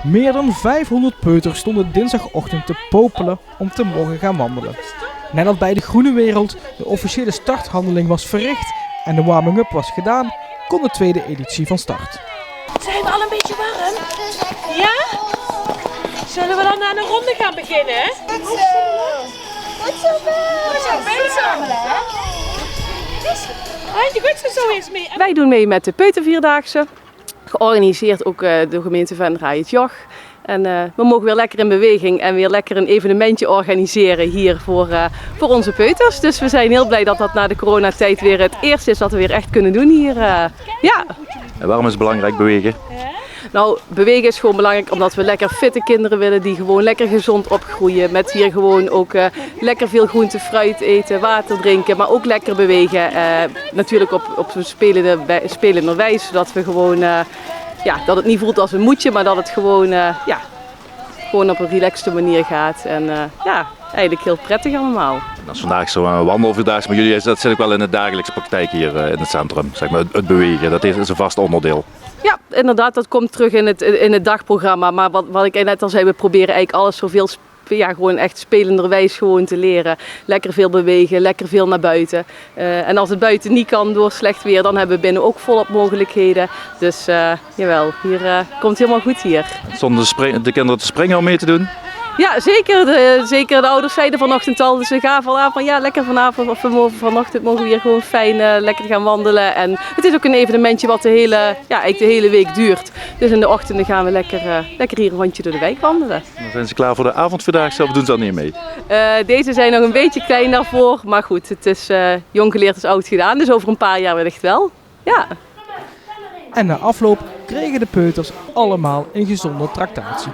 Meer dan 500 peuters stonden dinsdagochtend te popelen om te mogen gaan wandelen. Nadat bij de Groene Wereld de officiële starthandeling was verricht en de warming-up was gedaan, kon de tweede editie van start. Zijn we al een beetje warm? Ja? Zullen we dan aan een ronde gaan beginnen? Goed zo eens mee. Wij doen mee met de Peutervierdaagse, georganiseerd ook door gemeente Venray het JOG. En we mogen weer lekker in beweging en weer lekker een evenementje organiseren hier voor onze peuters. Dus we zijn heel blij dat dat na de coronatijd weer het eerste is dat we weer echt kunnen doen hier. Ja. En waarom is het belangrijk bewegen? Nou, bewegen is gewoon belangrijk omdat we lekker fitte kinderen willen die gewoon lekker gezond opgroeien. Met hier gewoon ook lekker veel groente, fruit eten, water drinken, maar ook lekker bewegen. Natuurlijk op zo'n spelende wijze, zodat we gewoon, dat het niet voelt als een moedje, maar dat het gewoon, gewoon op een relaxte manier gaat. En eigenlijk heel prettig allemaal. En als vandaag zo'n wandelvierdaagse met jullie is, dat zit ook wel in de dagelijkse praktijk hier in het centrum. Zeg maar, het bewegen, dat is een vast onderdeel. Ja, inderdaad, dat komt terug in het dagprogramma. Maar wat ik net al zei, we proberen eigenlijk alles zoveel gewoon echt spelenderwijs gewoon te leren. Lekker veel bewegen, lekker veel naar buiten. En als het buiten niet kan door slecht weer, dan hebben we binnen ook volop mogelijkheden. Dus jawel, hier komt helemaal goed hier. Stonden de kinderen te springen om mee te doen? Ja, zeker de ouders zeiden vanochtend al, dus we gaven al aan van ja, lekker vanavond of vanochtend mogen we hier gewoon fijn lekker gaan wandelen. En het is ook een evenementje wat eigenlijk de hele week duurt. Dus in de ochtenden gaan we lekker hier een rondje door de wijk wandelen. Dan zijn ze klaar voor de avondvierdaagse of doen ze dat niet mee? Deze zijn nog een beetje klein daarvoor, maar goed, het is jong geleerd is oud gedaan, dus over een paar jaar wellicht wel. Ja. En na afloop kregen de peuters allemaal een gezonde tractatie.